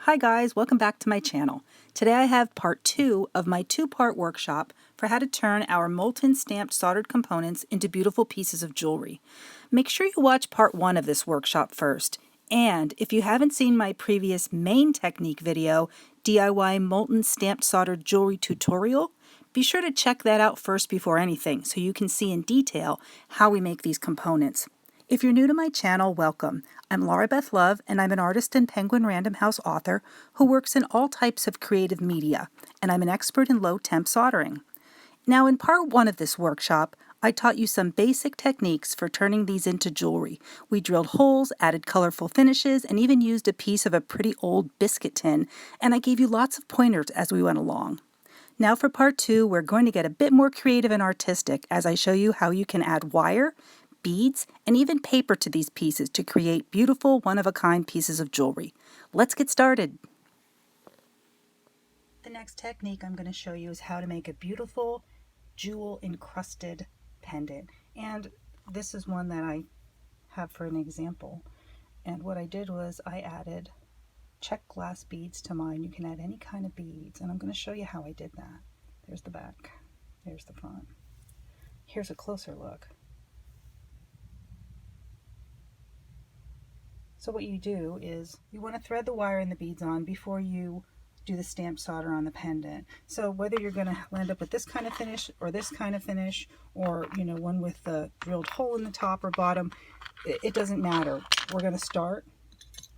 Hi guys, welcome back to my channel. Today I have part 2 of my 2-part workshop for how to turn our molten stamped soldered components into beautiful pieces of jewelry. Make sure you watch part 1 of this workshop first. And if you haven't seen my previous main technique video, DIY molten stamped soldered jewelry tutorial, be sure to check that out first before anything so you can see in detail how we make these components. If you're new to my channel, welcome. I'm Laura Beth Love, and I'm an artist and Penguin Random House author who works in all types of creative media, and I'm an expert in low-temp soldering. Now, in part 1 of this workshop, I taught you some basic techniques for turning these into jewelry. We drilled holes, added colorful finishes, and even used a piece of a pretty old biscuit tin, and I gave you lots of pointers as we went along. Now for part 2, we're going to get a bit more creative and artistic as I show you how you can add wire, beads, and even paper to these pieces to create beautiful, one-of-a-kind pieces of jewelry. Let's get started. The next technique I'm going to show you is how to make a beautiful jewel encrusted pendant. And this is one that I have for an example. And what I did was I added check glass beads to mine. You can add any kind of beads, and I'm going to show you how I did that. There's the back. There's the front. Here's a closer look. So what you do is you want to thread the wire and the beads on before you do the stamp solder on the pendant. So whether you're going to end up with this kind of finish or this kind of finish, or one with the drilled hole in the top or bottom, it doesn't matter. We're going to start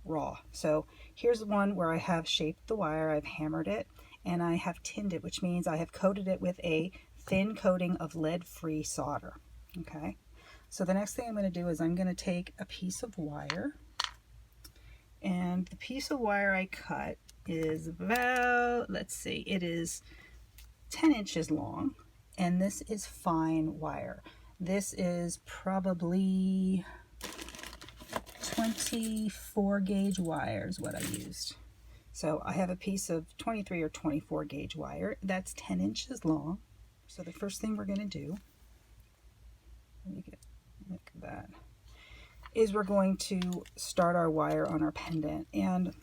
raw. So here's one where I have shaped the wire, I've hammered it, and I have tinned it, which means I have coated it with a thin coating of lead-free solder. Okay, so the next thing I'm going to do is I'm going to take a piece of wire. And the piece of wire I cut is about, let's see, it is 10 inches long, and this is fine wire. This is probably 24 gauge wire is what I used. So I have a piece of 23 or 24 gauge wire that's 10 inches long. So the first thing we're going to do, let me get that, is we're going to start our wire on our pendant. And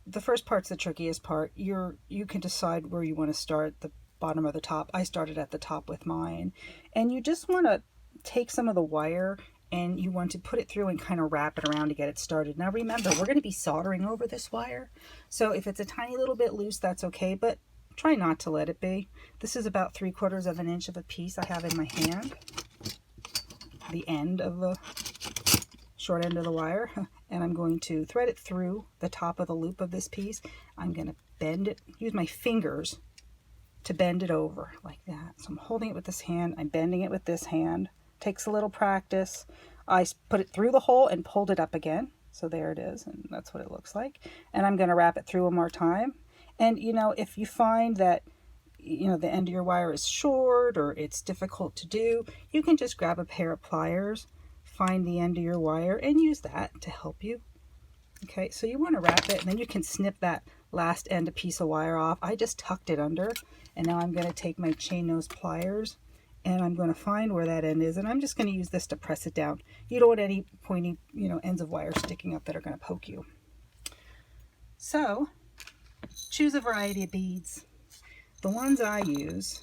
the first part's the trickiest part. You can decide where you want to start, the bottom or the top. I started at the top with mine. And you just want to take some of the wire and you want to put it through and kind of wrap it around to get it started. Now remember, we're going to be soldering over this wire. So if it's a tiny little bit loose, that's okay, but try not to let it be. This is about 3/4 of an inch of a piece I have in my hand. The end of the short end of the wire. And I'm going to thread it through the top of the loop of this piece. I'm going to bend it, use my fingers to bend it over like that. So I'm holding it with this hand, I'm bending it with this hand. Takes a little practice. I put it through the hole and pulled it up again. So there it is, and that's what it looks like. And I'm going to wrap it through one more time. And if you find that the end of your wire is short or it's difficult to do, you can just grab a pair of pliers, find the end of your wire, and use that to help you. Okay, so you want to wrap it, and then you can snip that last end a piece of wire off. I just tucked it under, and now I'm going to take my chain nose pliers and I'm going to find where that end is, and I'm just going to use this to press it down. You don't want any pointy ends of wire sticking up that are going to poke you. So choose a variety of beads. The ones I use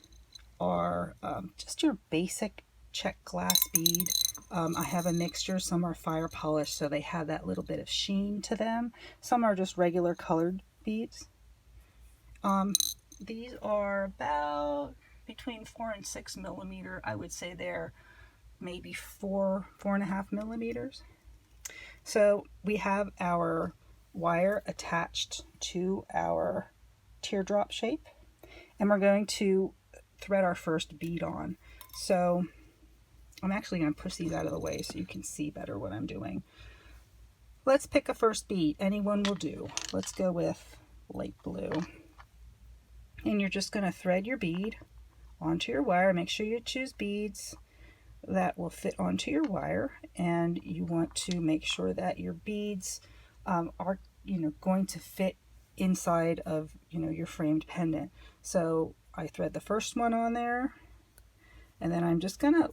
are just your basic check glass bead. I have a mixture. Some are fire polished, so they have that little bit of sheen to them. Some are just regular colored beads. These are about between 4 and 6 millimeter. I would say they're maybe 4.5 millimeters. So we have our wire attached to our teardrop shape, and we're going to thread our first bead on. So I'm actually going to push these out of the way so you can see better what I'm doing. Let's pick a first bead. Anyone will do. Let's go with light blue. And you're just going to thread your bead onto your wire. Make sure you choose beads that will fit onto your wire, and you want to make sure that your beads are going to fit inside of your framed pendant. So I thread the first one on there, and then I'm just gonna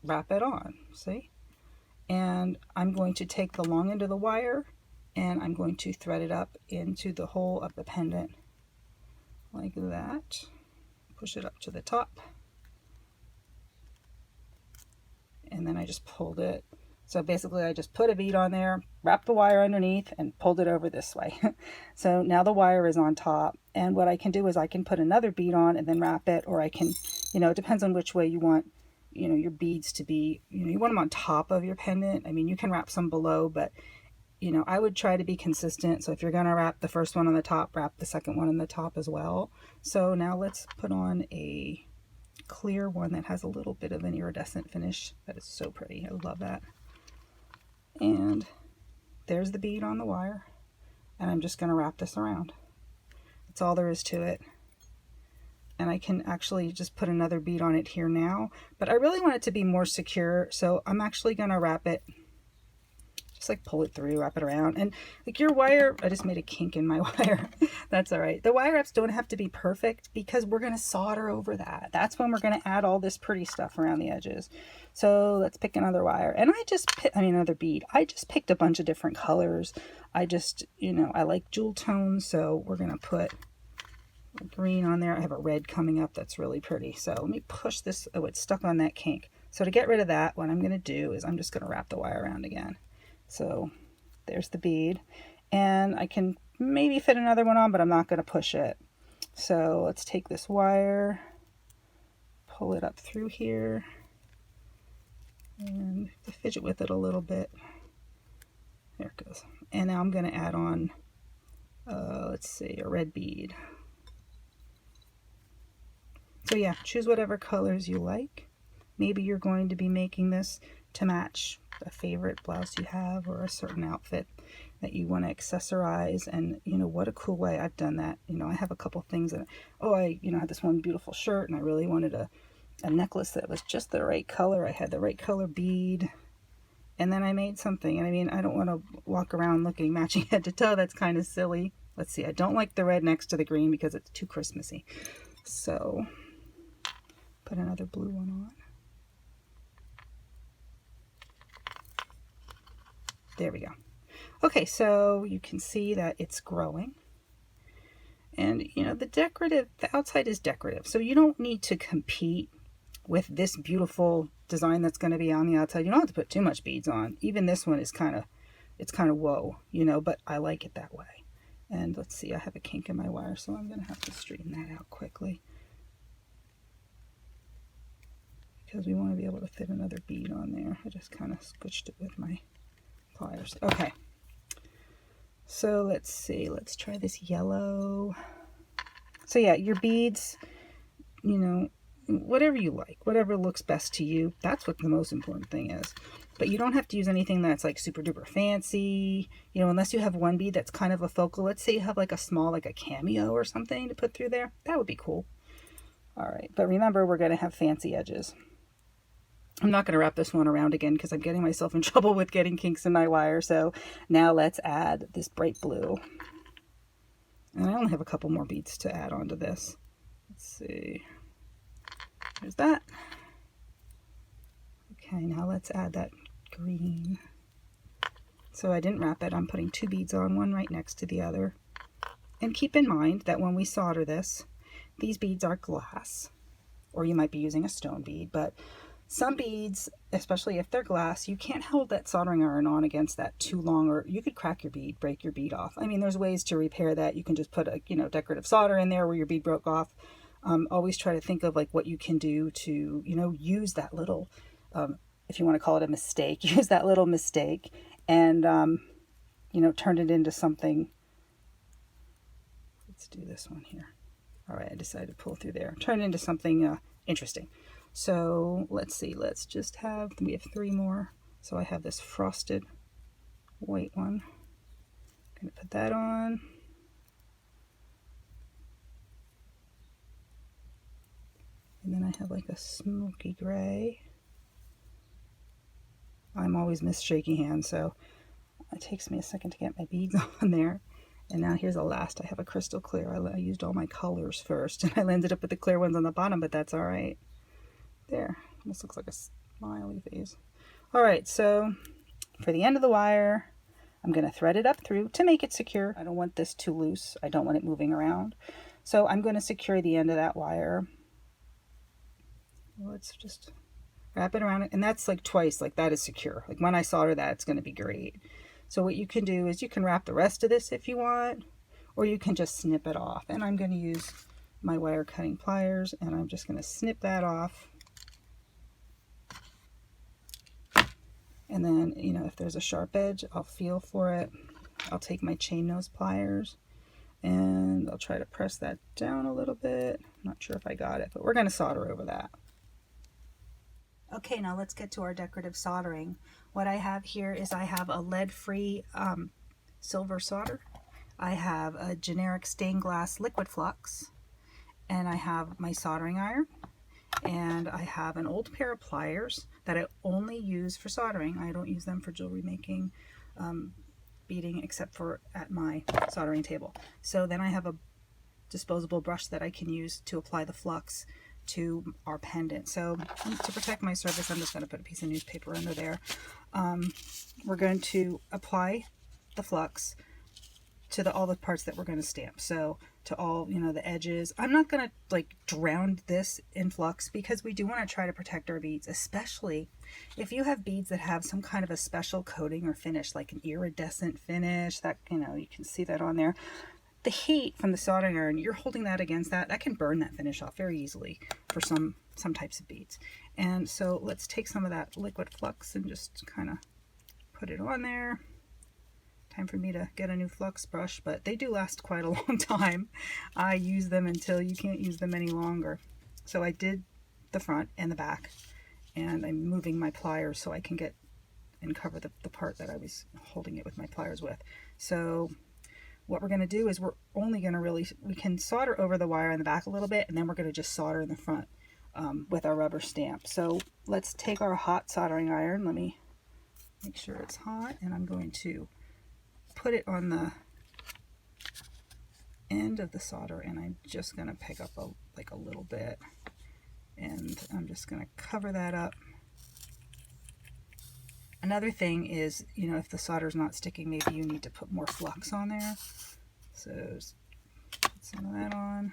wrap it on. See, And I'm going to take the long end of the wire and I'm going to thread it up into the hole of the pendant like that. Push it up to the top. And then I just pulled it. So basically I just put a bead on there, wrapped the wire underneath, and pulled it over this way. So now the wire is on top. And what I can do is I can put another bead on and then wrap it, or I can, it depends on which way you want, your beads to be. You want them on top of your pendant. I mean, you can wrap some below, but, I would try to be consistent. So if you're going to wrap the first one on the top, wrap the second one on the top as well. So now let's put on a clear one that has a little bit of an iridescent finish. That is so pretty. I love that. And there's the bead on the wire, and I'm just going to wrap this around. That's all there is to it. And I can actually just put another bead on it here now, but I really want it to be more secure, so I'm actually going to wrap it, just like pull it through, wrap it around. And like your wire, I just made a kink in my wire. That's all right. The wire wraps don't have to be perfect because we're going to solder over that. That's when we're going to add all this pretty stuff around the edges. So let's pick another wire. And another bead. I just picked a bunch of different colors. I just, I like jewel tones, so we're going to put green on there. I have a red coming up that's really pretty. So let me push this. Oh, it's stuck on that kink. So to get rid of that, what I'm going to do is I'm just going to wrap the wire around again. So there's the bead, and I can maybe fit another one on, but I'm not going to push it. So let's take this wire, pull it up through here, and fidget with it a little bit. There it goes. And now I'm going to add on, let's see, a red bead. So yeah, choose whatever colors you like. Maybe you're going to be making this to match a favorite blouse you have or a certain outfit that you want to accessorize. And what a cool way. I've done that. I have a couple things that I had this one beautiful shirt and I really wanted a necklace that was just the right color. I had the right color bead, and then I made something. And I mean, I don't want to walk around looking matching head to toe. That's kind of silly. Let's see, I don't like the red next to the green because it's too Christmassy. So put another blue one on. There we go. Okay, so you can see that it's growing. And, the outside is decorative. So you don't need to compete with this beautiful design that's going to be on the outside. You don't have to put too much beads on. Even this one is kind of whoa, but I like it that way. And let's see, I have a kink in my wire, so I'm going to have to straighten that out quickly, because we want to be able to fit another bead on there. I just kind of squished it with my pliers. Okay, so let's see, let's try this yellow. So yeah, your beads, whatever you like, whatever looks best to you, that's what the most important thing is. But you don't have to use anything that's like super duper fancy, unless you have one bead that's kind of a focal. Let's say you have like a small, like a cameo or something to put through there. That would be cool. All right, but remember, we're going to have fancy edges. I'm not going to wrap this one around again because I'm getting myself in trouble with getting kinks in my wire. So now let's add this bright blue. And I only have a couple more beads to add onto this. Let's see. There's that. Okay, now let's add that green. So I didn't wrap it. I'm putting two beads on, one right next to the other. And keep in mind that when we solder this, these beads are glass. Or you might be using a stone bead, but some beads, especially if they're glass, you can't hold that soldering iron on against that too long, or you could crack your bead, break your bead off. I mean, there's ways to repair that. You can just put a, decorative solder in there where your bead broke off. Always try to think of like what you can do to, use that little, if you want to call it a mistake, use that little mistake and, turn it into something. Let's do this one here. All right, I decided to pull through there. Turn it into something interesting. So let's see, we have three more. So I have this frosted white one. I'm going to put that on. And then I have like a smoky gray. I'm always miss shaky hands, so it takes me a second to get my beads on there. And now here's the last. I have a crystal clear. I used all my colors first, and I ended up with the clear ones on the bottom, but that's all right. There, almost looks like a smiley face. All right, so for the end of the wire, I'm going to thread it up through to make it secure. I don't want this too loose. I don't want it moving around. So I'm going to secure the end of that wire. Let's just wrap it around it. And that's like twice, like that is secure. Like when I solder that, it's going to be great. So what you can do is you can wrap the rest of this if you want, or you can just snip it off. And I'm going to use my wire cutting pliers, and I'm just going to snip that off. And then, you know, if there's a sharp edge, I'll feel for it. I'll take my chain nose pliers and I'll try to press that down a little bit. I'm not sure if I got it, but we're going to solder over that. Okay, now let's get to our decorative soldering. What I have here is I have a lead-free silver solder. I have a generic stained glass liquid flux, and I have my soldering iron, and I have an old pair of pliers that I only use for soldering. I don't use them for jewelry making, beading, except for at my soldering table. So then I have a disposable brush that I can use to apply the flux to our pendant. So to protect my surface, I'm just going to put a piece of newspaper under there. We're going to apply the flux to all the parts that we're going to stamp. So to all, you know, the edges. I'm not going to like drown this in flux because we do want to try to protect our beads, especially if you have beads that have some kind of a special coating or finish, like an iridescent finish that, you know, you can see that on there. The heat from the soldering iron, you're holding that against that, that can burn that finish off very easily for some types of beads. And so let's take some of that liquid flux and just kind of put it on there. Time for me to get a new flux brush, but they do last quite a long time. I use them until you can't use them any longer. So I did the front and the back, and I'm moving my pliers so I can get and cover the part that I was holding it with my pliers with. So what we're going to do is we're only going to we can solder over the wire in the back a little bit, and then we're going to just solder in the front with our rubber stamp. So let's take our hot soldering iron. Let me make sure it's hot, and I'm going to put it on the end of the solder, and I'm just going to pick up a little bit, and I'm just going to cover that up. Another thing is, you know, if the solder's not sticking, maybe you need to put more flux on there. So put some of that on.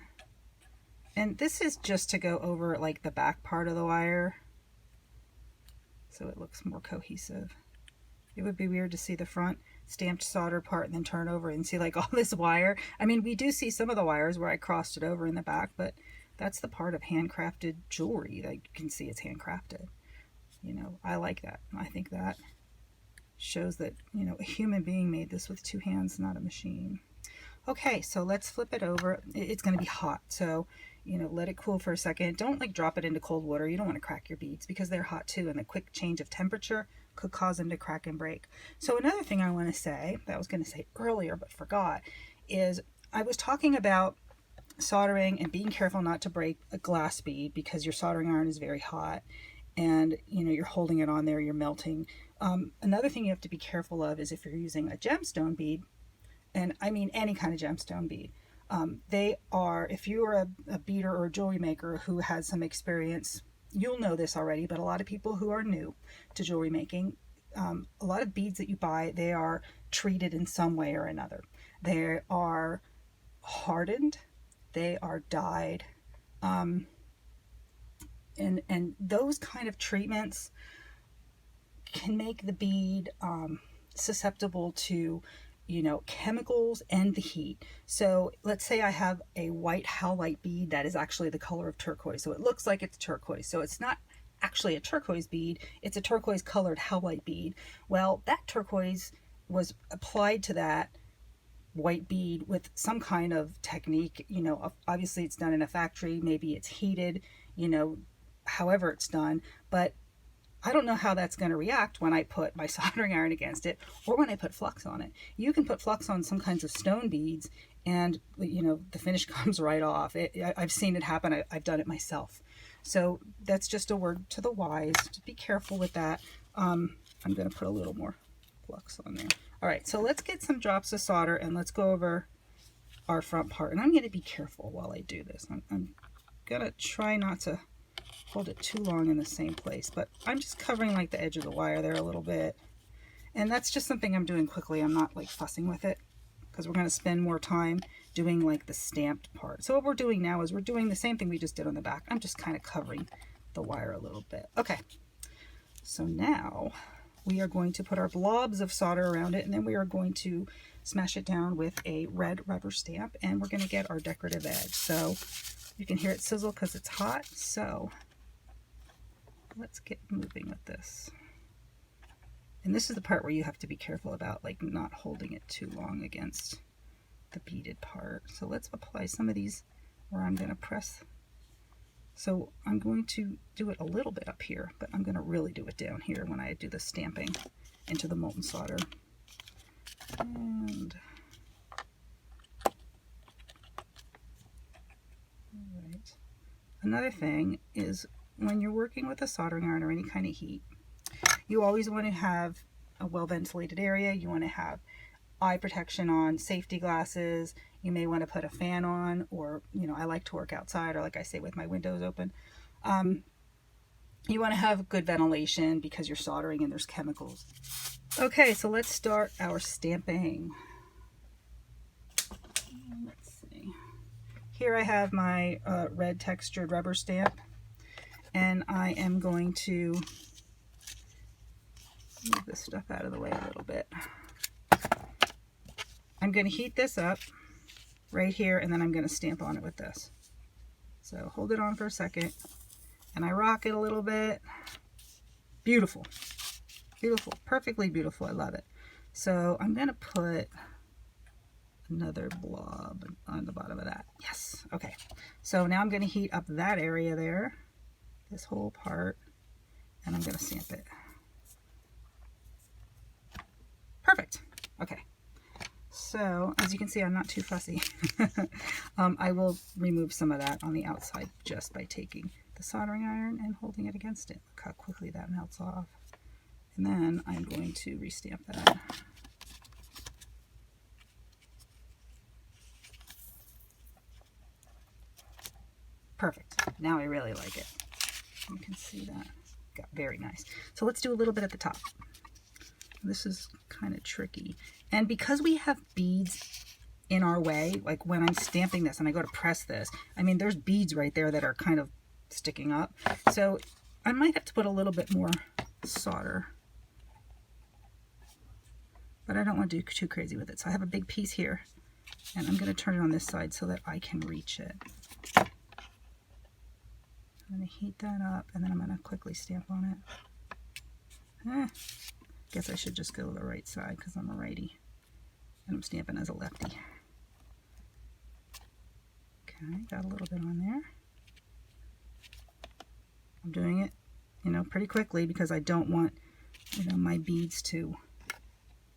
And this is just to go over like the back part of the wire so it looks more cohesive. It would be weird to see the front stamped solder part and then turn over and see like all this wire. I mean, we do see some of the wires where I crossed it over in the back, but that's the part of handcrafted jewelry that you can see it's handcrafted. You know, I like that. I think that shows that, you know, a human being made this with two hands, not a machine. Okay, so let's flip it over. It's going to be hot, so, you know, let it cool for a second. Don't like drop it into cold water. You don't want to crack your beads because they're hot too, and the quick change of temperature could cause them to crack and break. So another thing I want to say, that I was going to say earlier but forgot, is I was talking about soldering and being careful not to break a glass bead because your soldering iron is very hot, and, you know, you're holding it on there, you're melting. Another thing you have to be careful of is if you're using a gemstone bead, and I mean any kind of gemstone bead, they are, if you're a beader or a jewelry maker who has some experience, you'll know this already, but a lot of people who are new to jewelry making, a lot of beads that you buy, they are treated in some way or another. They are hardened, they are dyed, and those kind of treatments can make the bead susceptible to, you know, chemicals and the heat. So let's say I have a white howlite bead that is actually the color of turquoise. So it looks like it's turquoise. So it's not actually a turquoise bead. It's a turquoise colored howlite bead. Well, that turquoise was applied to that white bead with some kind of technique. You know, obviously it's done in a factory. Maybe it's heated, you know, however it's done. But I don't know how that's going to react when I put my soldering iron against it or when I put flux on it. You can put flux on some kinds of stone beads and, you know, the finish comes right off. I've seen it happen. I've done it myself. So that's just a word to the wise. Just be careful with that. I'm going to put a little more flux on there. All right, so let's get some drops of solder and let's go over our front part. And I'm going to be careful while I do this. I'm going to try not to hold it too long in the same place, but I'm just covering like the edge of the wire there a little bit. And that's just something I'm doing quickly. I'm not like fussing with it because we're going to spend more time doing like the stamped part. So what we're doing now is we're doing the same thing we just did on the back. I'm just kind of covering the wire a little bit. Okay, so now we are going to put our blobs of solder around it, and then we are going to smash it down with a red rubber stamp, and we're going to get our decorative edge. So you can hear it sizzle because it's hot. So let's get moving with this. And this is the part where you have to be careful about like not holding it too long against the beaded part. So let's apply some of these where I'm going to press. So I'm going to do it a little bit up here, but I'm going to really do it down here when I do the stamping into the molten solder. And all right. Another thing is when you're working with a soldering iron or any kind of heat, you always want to have a well-ventilated area. You want to have eye protection on, safety glasses. You may want to put a fan on, or, you know, I like to work outside, or like I say, with my windows open. You want to have good ventilation because you're soldering and there's chemicals. Okay, so let's start our stamping. Let's see. Here I have my red textured rubber stamp, and I am going to move this stuff out of the way a little bit. I'm going to heat this up right here, and then I'm going to stamp on it with this. So hold it on for a second, and I rock it a little bit. Beautiful. Beautiful. Perfectly beautiful. I love it. So I'm going to put another blob on the bottom of that. Yes. Okay. So now I'm going to heat up that area there, this whole part, and I'm going to stamp it. Perfect. Okay. So as you can see, I'm not too fussy. I will remove some of that on the outside just by taking the soldering iron and holding it against it. Look how quickly that melts off. And then I'm going to restamp that. Perfect. Now I really like it. You can see that. Got very nice. So let's do a little bit at the top. This is kind of tricky. And because we have beads in our way, like when I'm stamping this and I go to press this, I mean, there's beads right there that are kind of sticking up. So I might have to put a little bit more solder. But I don't want to do too crazy with it. So I have a big piece here, and I'm going to turn it on this side so that I can reach it. I'm going to heat that up, and then I'm going to quickly stamp on it. Guess I should just go to the right side because I'm a righty and I'm stamping as a lefty. Okay, got a little bit on there. I'm doing it, you know, pretty quickly because I don't want, you know, my beads to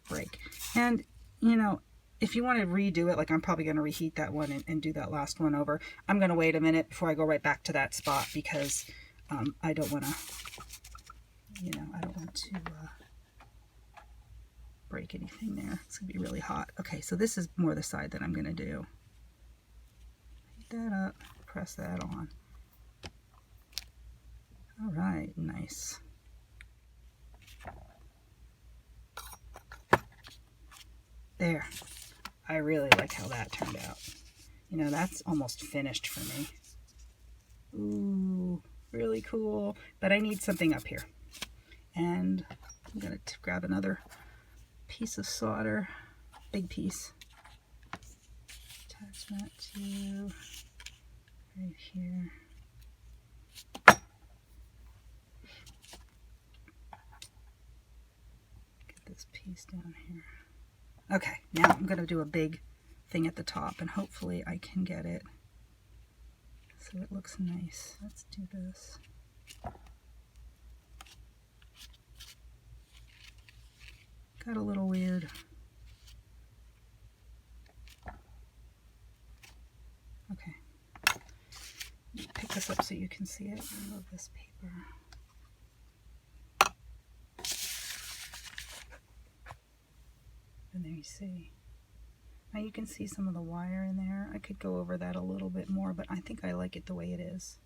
break. And, you know, if you want to redo it, like I'm probably going to reheat that one and do that last one over. I'm going to wait a minute before I go right back to that spot because I don't want to, you know, I don't want to break anything there. It's going to be really hot. Okay, so this is more the side that I'm going to do. Heat that up, press that on. All right, nice. There. I really like how that turned out. You know, that's almost finished for me. Ooh, really cool. But I need something up here. And I'm going to grab another piece of solder, big piece. Attach that to right here. Get this piece down here. Okay, now I'm going to do a big thing at the top, and hopefully I can get it so it looks nice. Let's do this. Got a little weird. Okay. Pick this up so you can see it. I love this paper. And there you see. Now you can see some of the wire in there. I could go over that a little bit more, but I think I like it the way it is.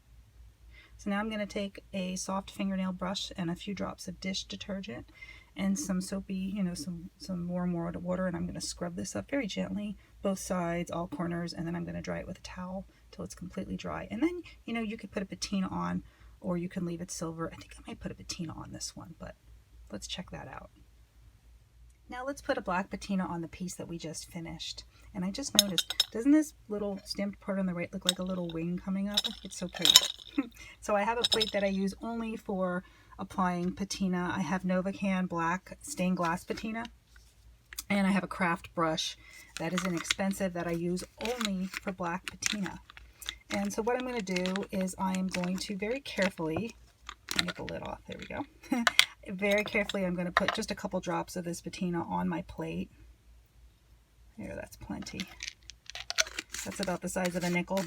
So now I'm going to take a soft fingernail brush and a few drops of dish detergent and some soapy, you know, some warm water, and I'm going to scrub this up very gently, both sides, all corners, and then I'm going to dry it with a towel till it's completely dry. And then, you know, you could put a patina on, or you can leave it silver. I think I might put a patina on this one, but let's check that out. Now let's put a black patina on the piece that we just finished. And I just noticed, doesn't this little stamped part on the right look like a little wing coming up? I think it's so pretty. So I have a plate that I use only for applying patina. I have Novacan black stained glass patina. And I have a craft brush that is inexpensive that I use only for black patina. And so what I'm going to do is I am going to very carefully, get the lid off, there we go. Very carefully I'm going to put just a couple drops of this patina on my plate. There, that's plenty. That's about the size of a nickel.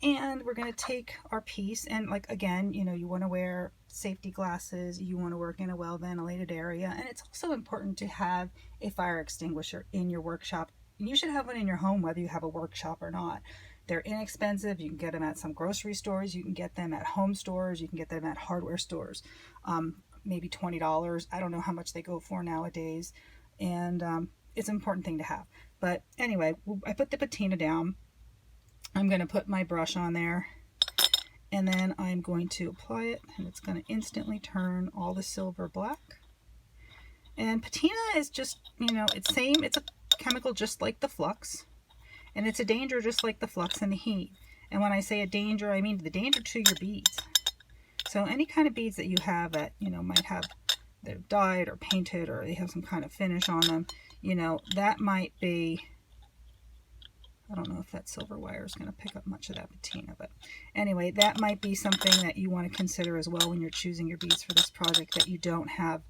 And we're going to take our piece, and like again, you know, you want to wear safety glasses, you want to work in a well ventilated area, and it's also important to have a fire extinguisher in your workshop. You should have one in your home whether you have a workshop or not. They're inexpensive. You can get them at some grocery stores, you can get them at home stores, you can get them at hardware stores. Maybe $20. I don't know how much they go for nowadays, and it's an important thing to have. But anyway, I put the patina down. I'm going to put my brush on there, and then I'm going to apply it, and it's going to instantly turn all the silver black. And patina is just, you know, it's a chemical just like the flux, and it's a danger just like the flux and the heat. And when I say a danger, I mean the danger to your beads. So any kind of beads that you have that, you know, might have, they're dyed or painted, or they have some kind of finish on them, you know, that might be, I don't know if that silver wire is going to pick up much of that patina, but anyway, that might be something that you want to consider as well when you're choosing your beads for this project, that you don't have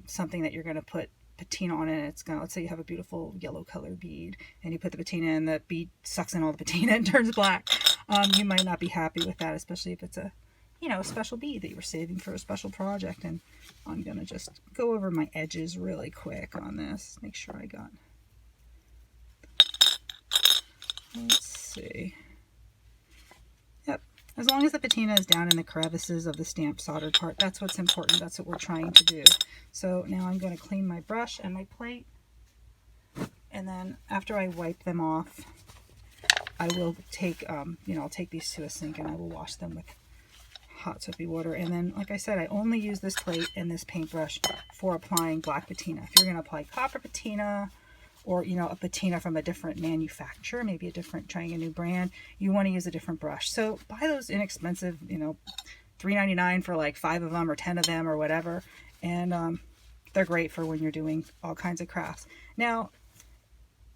something that you're going to put patina on it, and it's going to, let's say you have a beautiful yellow colored bead, and you put the patina in, the bead sucks in all the patina and turns black. You might not be happy with that, especially if it's a, you know, a special bead that you were saving for a special project. And I'm going to just go over my edges really quick on this, make sure I got, let's see. Yep. As long as the patina is down in the crevices of the stamped soldered part, that's what's important. That's what we're trying to do. So now I'm going to clean my brush and my plate. And then after I wipe them off, I will take, you know, I'll take these to a sink and I will wash them with hot soapy water. And then, like I said, I only use this plate and this paintbrush for applying black patina. If you're going to apply copper patina, or, you know, a patina from a different manufacturer, maybe a different, trying a new brand, you want to use a different brush. So buy those inexpensive, you know, $3.99 for like 5 of them or 10 of them or whatever. And they're great for when you're doing all kinds of crafts. Now,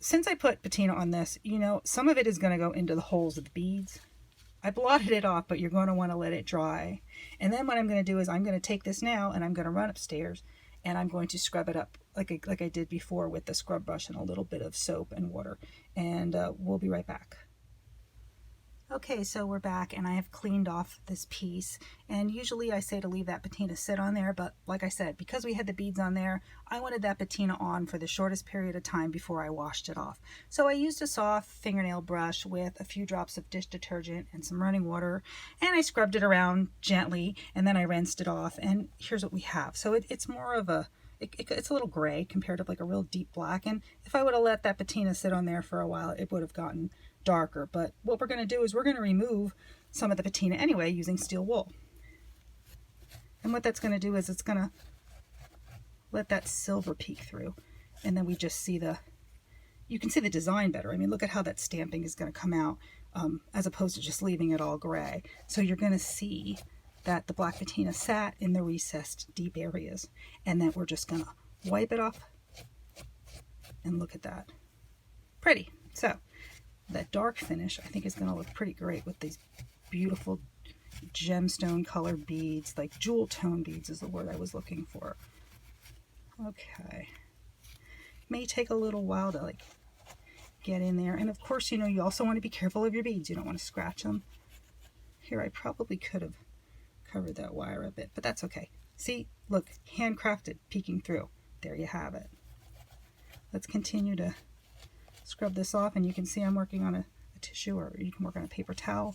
since I put patina on this, you know, some of it is going to go into the holes of the beads. I blotted it off, but you're going to want to let it dry. And then what I'm going to do is I'm going to take this now and I'm going to run upstairs and I'm going to scrub it up like I did before with the scrub brush and a little bit of soap and water. And we'll be right back. Okay, so we're back and I have cleaned off this piece, and usually I say to leave that patina sit on there, but like I said, because we had the beads on there, I wanted that patina on for the shortest period of time before I washed it off. So I used a soft fingernail brush with a few drops of dish detergent and some running water, and I scrubbed it around gently, and then I rinsed it off, and here's what we have. So it's more of a, it's a little gray compared to like a real deep black, and if I would have let that patina sit on there for a while, it would have gotten darker. But what we're going to do is we're going to remove some of the patina anyway using steel wool. And what that's going to do is it's going to let that silver peek through, and then we just see the, you can see the design better. I mean, look at how that stamping is going to come out, as opposed to just leaving it all gray. So you're going to see that the black patina sat in the recessed deep areas, and then we're just going to wipe it off, and look at that. Pretty. So that dark finish I think is going to look pretty great with these beautiful gemstone colored beads, like jewel tone beads is the word I was looking for. Okay. May take a little while to like get in there, and of course, you know, you also want to be careful of your beads. You don't want to scratch them. Here, I probably could have covered that wire a bit, but that's okay. See, look, handcrafted peeking through. There you have it. Let's continue to scrub this off, and you can see I'm working on a tissue, or you can work on a paper towel.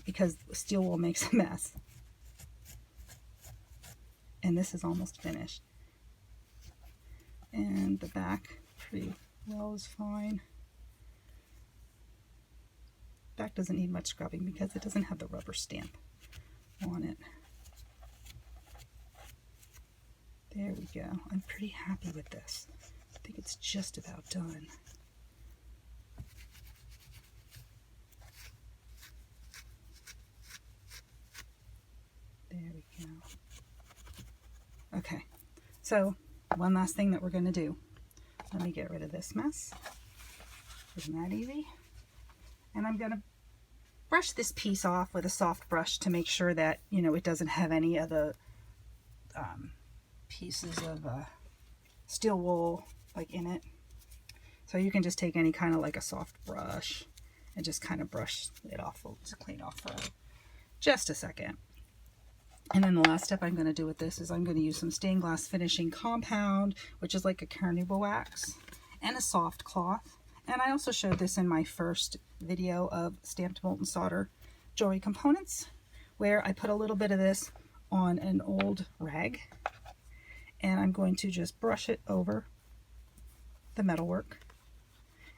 because steel wool makes a mess. And this is almost finished. And the back pretty well is fine. Back doesn't need much scrubbing because it doesn't have the rubber stamp on it. There we go. I'm pretty happy with this. I think it's just about done. There we go. Okay, so one last thing that we're going to do. Let me get rid of this mess. Isn't that easy? And I'm going to brush this piece off with a soft brush to make sure that, you know, it doesn't have any of the pieces of steel wool like in it. So you can just take any kind of like a soft brush and just kind of brush it off. We'll just clean off for just a second. And then the last step I'm going to do with this is I'm going to use some stained glass finishing compound, which is like a carnauba wax, and a soft cloth. And I also showed this in my first video of stamped molten solder jewelry components, where I put a little bit of this on an old rag, and I'm going to just brush it over the metalwork.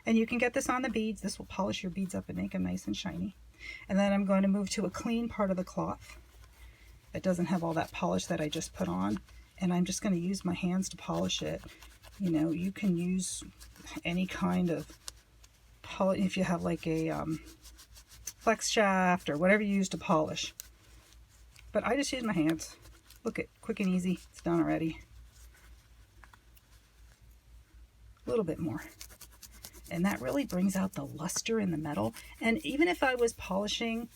And you can get this on the beads. This will polish your beads up and make them nice and shiny. And then I'm going to move to a clean part of the cloth that doesn't have all that polish that I just put on, and I'm just going to use my hands to polish it. You know, you can use any kind of polish if you have like a flex shaft or whatever you use to polish, but I just use my hands. Look at quick and easy. It's done already. A little bit more, and that really brings out the luster in the metal. And even if I was polishing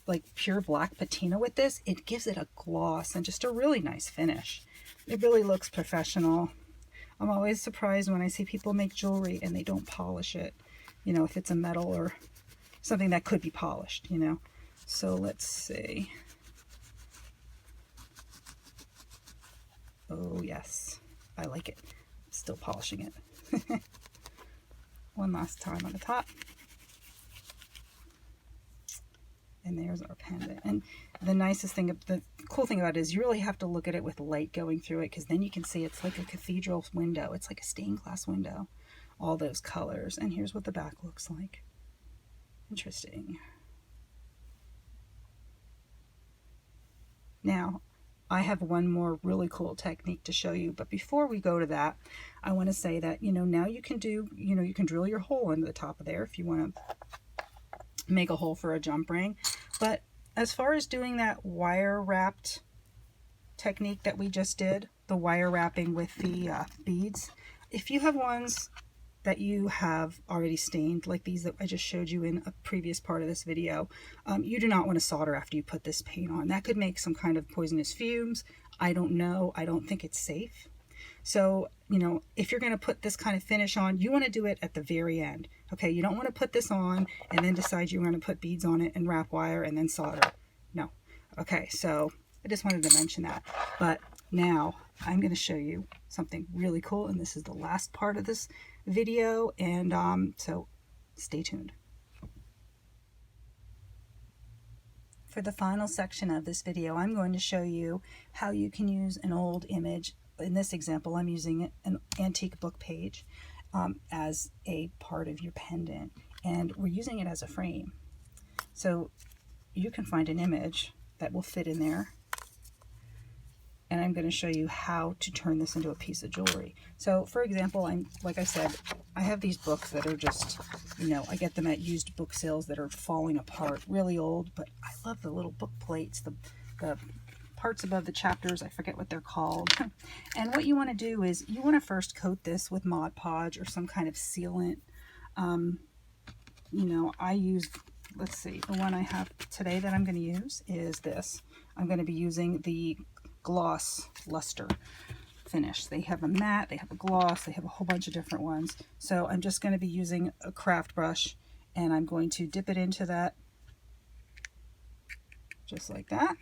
like pure black patina with this, it gives it a gloss and just a really nice finish. It really looks professional. I'm always surprised when I see people make jewelry and they don't polish it, you know, if it's a metal or something that could be polished, you know. So let's see. Oh yes, I like it. Still polishing it. One last time on the top. And there's our pendant. And the nicest thing, the cool thing about it is you really have to look at it with light going through it, because then you can see it's like a cathedral window. It's like a stained glass window. All those colors. And here's what the back looks like. Interesting. Now, I have one more really cool technique to show you, but before we go to that, I want to say that, you know, now you can do, you know, you can drill your hole into the top of there if you want to make a hole for a jump ring. But as far as doing that wire wrapped technique that we just did, the wire wrapping with the beads, if you have ones that you have already stained, like these that I just showed you in a previous part of this video, you do not want to solder after you put this paint on. That could make some kind of poisonous fumes. I don't know. I don't think it's safe. So, you know, if you're going to put this kind of finish on, you want to do it at the very end. Okay, you don't want to put this on and then decide you're going to put beads on it and wrap wire and then solder. No. Okay, so I just wanted to mention that. But now I'm going to show you something really cool, and this is the last part of this video, and so stay tuned. For the final section of this video, I'm going to show you how you can use an old image. In this example, I'm using an antique book page as a part of your pendant, and we're using it as a frame. So you can find an image that will fit in there, and I'm going to show you how to turn this into a piece of jewelry. So for example, like I said, I have these books that are just, you know, I get them at used book sales that are falling apart, really old, but I love the little book plates, the parts above the chapters, I forget what they're called. And what you want to do is you want to first coat this with Mod Podge or some kind of sealant. You know, I use, let's see, the one I have today that I'm going to use is this. I'm going to be using the gloss luster finish. They have a matte, they have a gloss, they have a whole bunch of different ones. So I'm just going to be using a craft brush, and I'm going to dip it into that just like that.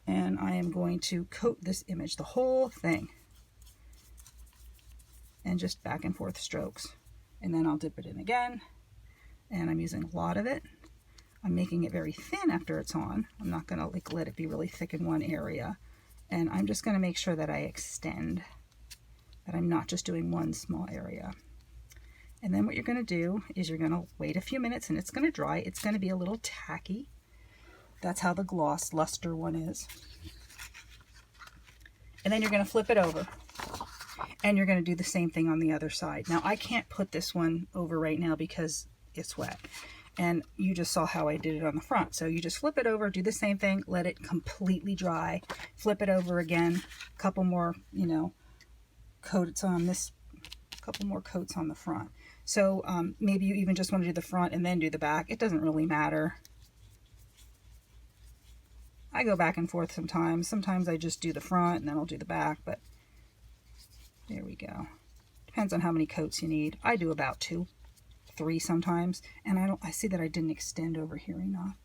And I am going to coat this image, the whole thing, and just back and forth strokes. And then I'll dip it in again, and I'm using a lot of it. I'm making it very thin after it's on. I'm not gonna like let it be really thick in one area. And I'm just gonna make sure that I extend, that I'm not just doing one small area. And then what you're gonna do is you're gonna wait a few minutes and it's gonna dry. It's gonna be a little tacky. That's how the gloss luster one is. And then you're gonna flip it over. And you're gonna do the same thing on the other side. Now I can't put this one over right now because it's wet. And you just saw how I did it on the front. So you just flip it over, do the same thing, let it completely dry, flip it over again, a couple more, you know, coats on this, a couple more coats on the front. So maybe you even just want to do the front and then do the back. It doesn't really matter. I go back and forth sometimes. Sometimes I just do the front and then I'll do the back, but there we go. Depends on how many coats you need. I do about 2, 3 sometimes, and I see that I didn't extend over here enough.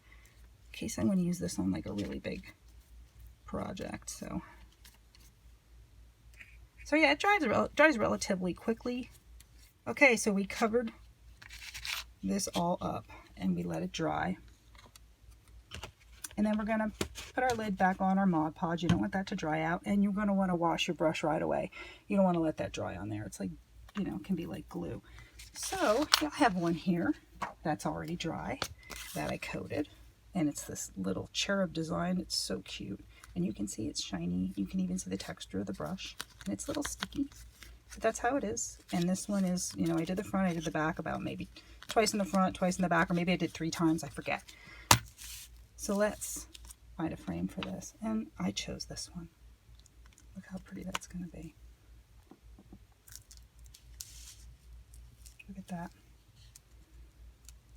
In case I'm going to use this on like a really big project. So yeah, it dries relatively quickly. Okay, so we covered this all up and we let it dry. And then we're going to put our lid back on our Mod Podge. You don't want that to dry out, and you're going to want to wash your brush right away. You don't want to let that dry on there. It's like, you know, it can be like glue. So I have one here that's already dry that I coated, and it's this little cherub design. It's so cute, and you can see it's shiny. You can even see the texture of the brush, and it's a little sticky, but that's how it is. And this one is, you know, I did the front, I did the back, about maybe twice in the front, twice in the back, or maybe I did 3 times, I forget. So let's find a frame for this, and I chose this one. Look how pretty that's going to be. Look at that.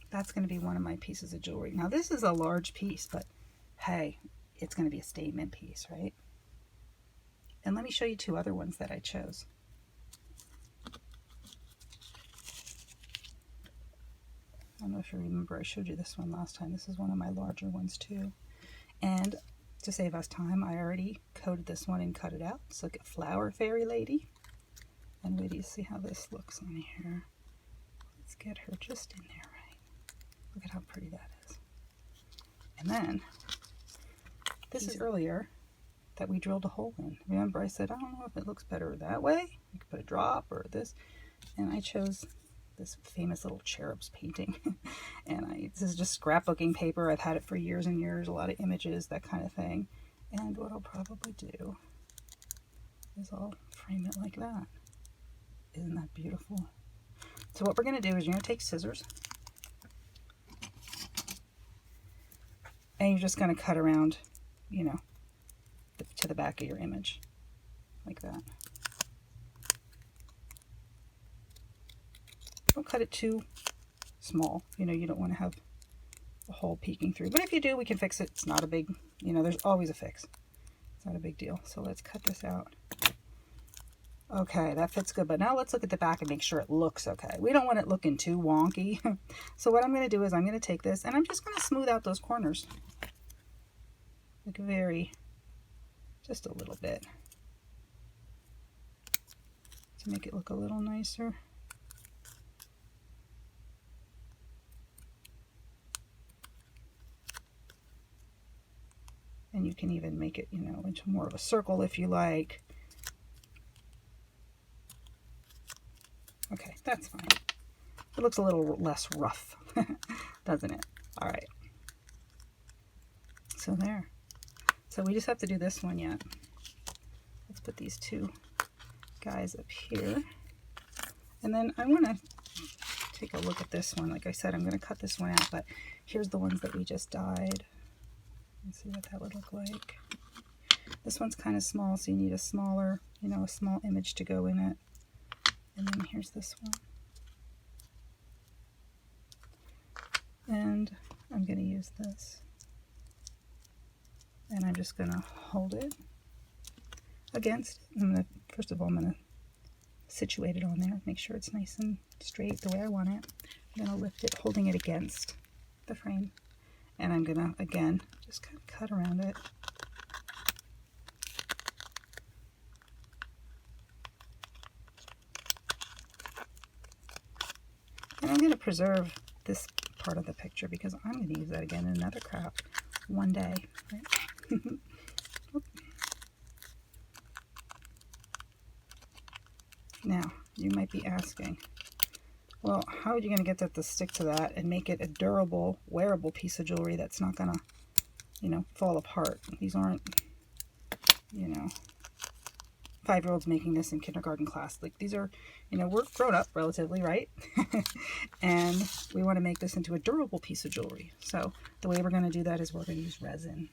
That's going to be one of my pieces of jewelry. Now this is a large piece, but hey, it's going to be a statement piece, right? And let me show you 2 other ones that I chose. I don't know if you remember, I showed you this one last time. This is one of my larger ones too. And to save us time, I already coated this one and cut it out. So look at Flower Fairy Lady. And wait till you see how this looks on here. Let's get her just in there, right? Look at how pretty that is. And then, this is earlier that we drilled a hole in. Remember I said, I don't know if it looks better that way. You could put a drop or this. And I chose this famous little cherubs painting. And this is just scrapbooking paper. I've had it for years and years, a lot of images, that kind of thing. And what I'll probably do is I'll frame it like that. Isn't that beautiful? So what we're going to do is you're going to take scissors and you're just going to cut around, you know, to the back of your image like that. Don't cut it too small. You know, you don't want to have a hole peeking through. But if you do, we can fix it. It's not a big, you know, there's always a fix. It's not a big deal. So let's cut this out. Okay, that fits good. But now let's look at the back and make sure it looks okay. We don't want it looking too wonky. So what I'm going to do is I'm going to take this and I'm just going to smooth out those corners. Like just a little bit. To make it look a little nicer. And you can even make it, you know, into more of a circle if you like. Okay, that's fine. It looks a little less rough, doesn't it? All right. So there. So we just have to do this one yet. Let's put these 2 guys up here. And then I want to take a look at this one. Like I said, I'm going to cut this one out, but here's the ones that we just dyed. Let's see what that would look like. This one's kind of small, so you need a smaller, you know, a small image to go in it. And then here's this one. And I'm going to use this. And I'm just going to hold it against. First of all, I'm going to situate it on there. Make sure it's nice and straight the way I want it. Then I'll lift it, holding it against the frame. And I'm going to, again, just kind of cut around it. And I'm going to preserve this part of the picture because I'm going to use that again in another craft one day. Right? Now, you might be asking, well, how are you going to get that to stick to that and make it a durable, wearable piece of jewelry that's not going to, you know, fall apart? These aren't, you know, 5-year-olds making this in kindergarten class. Like, these are, you know, we're grown up relatively, right? And we want to make this into a durable piece of jewelry. So the way we're going to do that is we're going to use resin.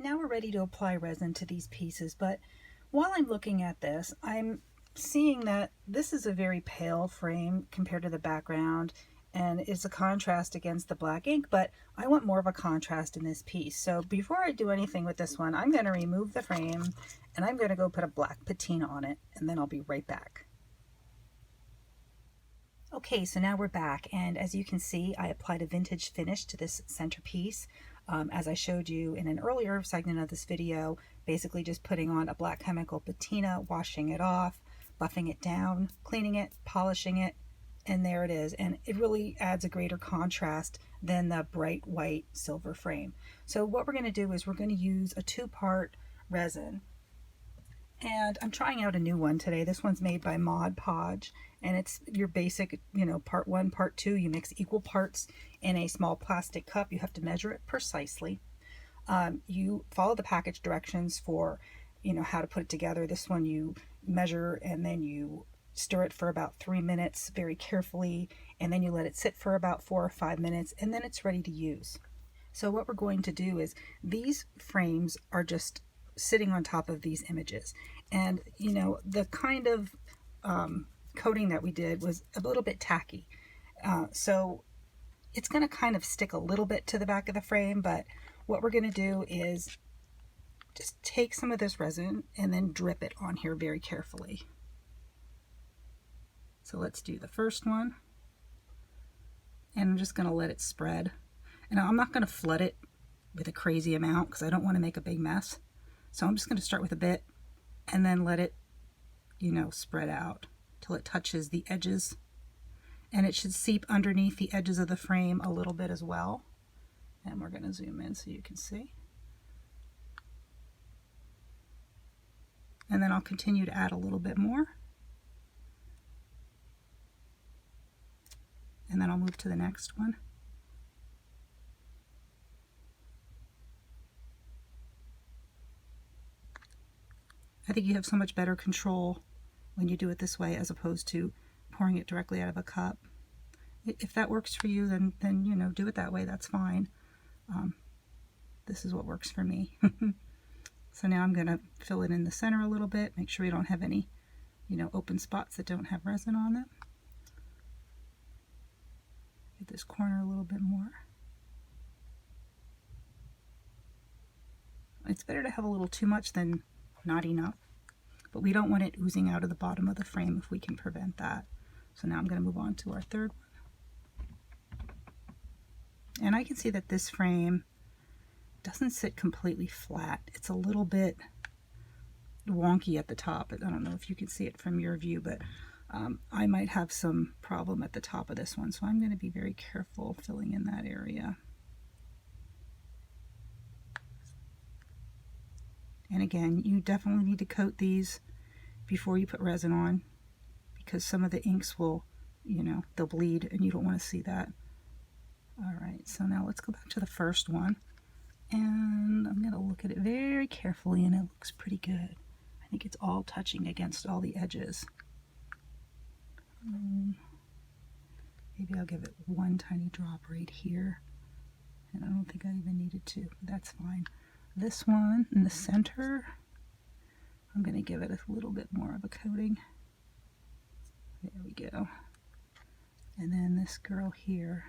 Now we're ready to apply resin to these pieces, but while I'm looking at this, I'm seeing that this is a very pale frame compared to the background, and it's a contrast against the black ink, but I want more of a contrast in this piece. So before I do anything with this one, I'm going to remove the frame and I'm going to go put a black patina on it, and then I'll be right back. Okay, so now we're back, and as you can see, I applied a vintage finish to this centerpiece. As I showed you in an earlier segment of this video, basically just putting on a black chemical patina, washing it off, buffing it down, cleaning it, polishing it, and there it is. And it really adds a greater contrast than the bright white silver frame. So what we're going to do is we're going to use a 2-part resin. And I'm trying out a new one today. This one's made by Mod Podge, and it's your basic, you know, part 1, part 2. You mix equal parts in a small plastic cup. You have to measure it precisely. You follow the package directions for, you know, how to put it together. This one you measure and then you stir it for about 3 minutes very carefully, and then you let it sit for about 4 or 5 minutes, and then it's ready to use. So what we're going to do is these frames are just sitting on top of these images, and you know, the kind of coating that we did was a little bit tacky, so it's going to kind of stick a little bit to the back of the frame. But what we're going to do is just take some of this resin and then drip it on here very carefully. So let's do the first one, and I'm just going to let it spread, and I'm not going to flood it with a crazy amount because I don't want to make a big mess. So I'm just going to start with a bit and then let it, you know, spread out till it touches the edges. And it should seep underneath the edges of the frame a little bit as well. And we're going to zoom in so you can see. And then I'll continue to add a little bit more. And then I'll move to the next one. I think you have so much better control when you do it this way as opposed to pouring it directly out of a cup. If that works for you, then you know, do it that way. That's fine. This is what works for me. So now I'm going to fill it in the center a little bit. Make sure we don't have any, you know, open spots that don't have resin on them. Get this corner a little bit more. It's better to have a little too much than not enough, but we don't want it oozing out of the bottom of the frame if we can prevent that. So now I'm going to move on to our third one. And I can see that this frame doesn't sit completely flat. It's a little bit wonky at the top. I don't know if you can see it from your view, but I might have some problem at the top of this one. So I'm going to be very careful filling in that area. And again, you definitely need to coat these before you put resin on, because some of the inks will, you know, they'll bleed and you don't want to see that. All right, so now let's go back to the first one. And I'm going to look at it very carefully, and it looks pretty good. I think it's all touching against all the edges. Maybe I'll give it one tiny drop right here. And I don't think I even needed to, but that's fine. This one in the center, I'm going to give it a little bit more of a coating. There we go. And then this girl here,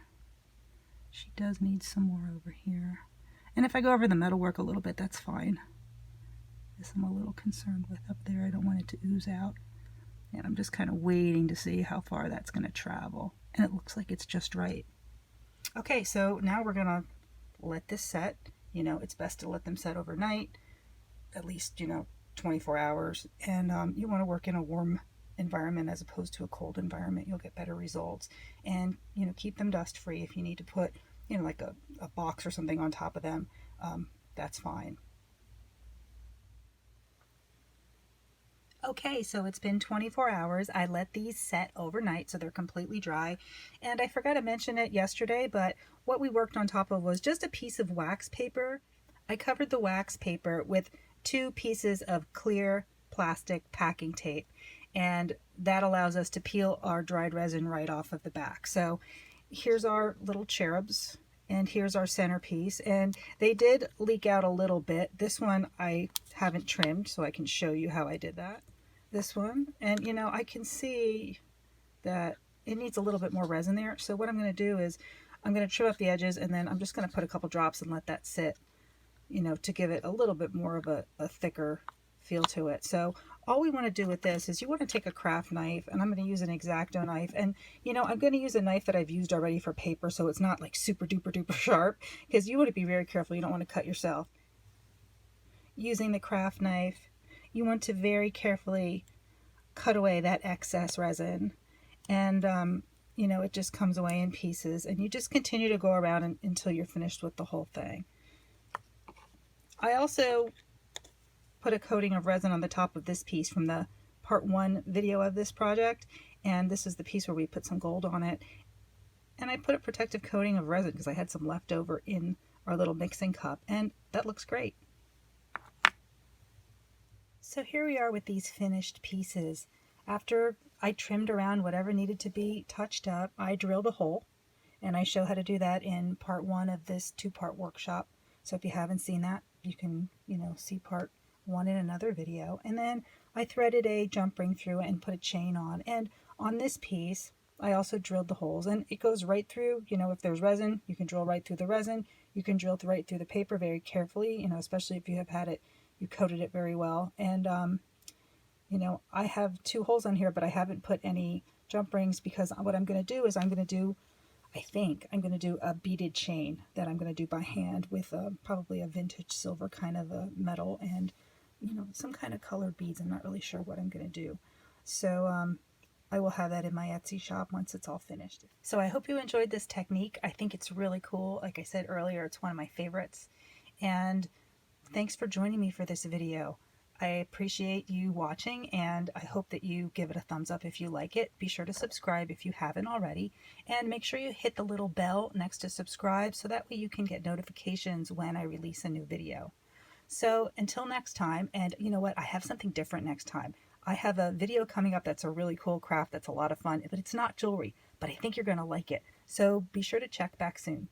she does need some more over here. And if I go over the metalwork a little bit, that's fine. This I'm a little concerned with up there. I don't want it to ooze out. And I'm just kind of waiting to see how far that's going to travel. And it looks like it's just right. Okay, so now we're going to let this set. You know, it's best to let them set overnight, at least, you know, 24 hours, and you want to work in a warm environment as opposed to a cold environment. You'll get better results. And keep them dust free. If you need to put like a box or something on top of them, that's fine. Okay, so it's been 24 hours. I let these set overnight so they're completely dry. And I forgot to mention it yesterday, but what we worked on top of was just a piece of wax paper. I covered the wax paper with 2 pieces of clear plastic packing tape, and that allows us to peel our dried resin right off of the back. So here's our little cherubs, and here's our centerpiece, and they did leak out a little bit. This one I haven't trimmed, so I can show you how I did that. This one, and I can see that it needs a little bit more resin there. So what I'm going to do is I'm going to trim up the edges, and then I'm just going to put a couple drops and let that sit, to give it a little bit more of a thicker feel to it. So all we want to do with this is you want to take a craft knife, and I'm going to use an X-Acto knife, and I'm going to use a knife that I've used already for paper, so it's not like super duper duper sharp, because you want to be very careful. You don't want to cut yourself. Using the craft knife, you want to very carefully cut away that excess resin, and it just comes away in pieces, and you just continue to go around until you're finished with the whole thing. I also put a coating of resin on the top of this piece from the part 1 video of this project, and this is the piece where we put some gold on it, and I put a protective coating of resin because I had some left over in our little mixing cup, and that looks great. So here we are with these finished pieces. After I trimmed around whatever needed to be touched up, I drilled a hole, and I show how to do that in part 1 of this 2-part workshop. So if you haven't seen that, you can, see part 1 in another video. And then I threaded a jump ring through it and put a chain on. And on this piece, I also drilled the holes, and it goes right through. If there's resin, you can drill right through the resin. You can drill right through the paper very carefully, especially if you have had it, you coated it very well. And, I have 2 holes on here, but I haven't put any jump rings because what I'm going to do is I think I'm going to do a beaded chain that I'm going to do by hand with probably a vintage silver kind of a metal and, some kind of colored beads. I'm not really sure what I'm going to do. So I will have that in my Etsy shop once it's all finished. So I hope you enjoyed this technique. I think it's really cool. Like I said earlier, it's one of my favorites. And thanks for joining me for this video. I appreciate you watching, and I hope that you give it a thumbs up if you like it. Be sure to subscribe if you haven't already, and make sure you hit the little bell next to subscribe so that way you can get notifications when I release a new video. So until next time, and you know what, I have something different next time. I have a video coming up that's a really cool craft that's a lot of fun, but it's not jewelry, but I think you're going to like it. So be sure to check back soon.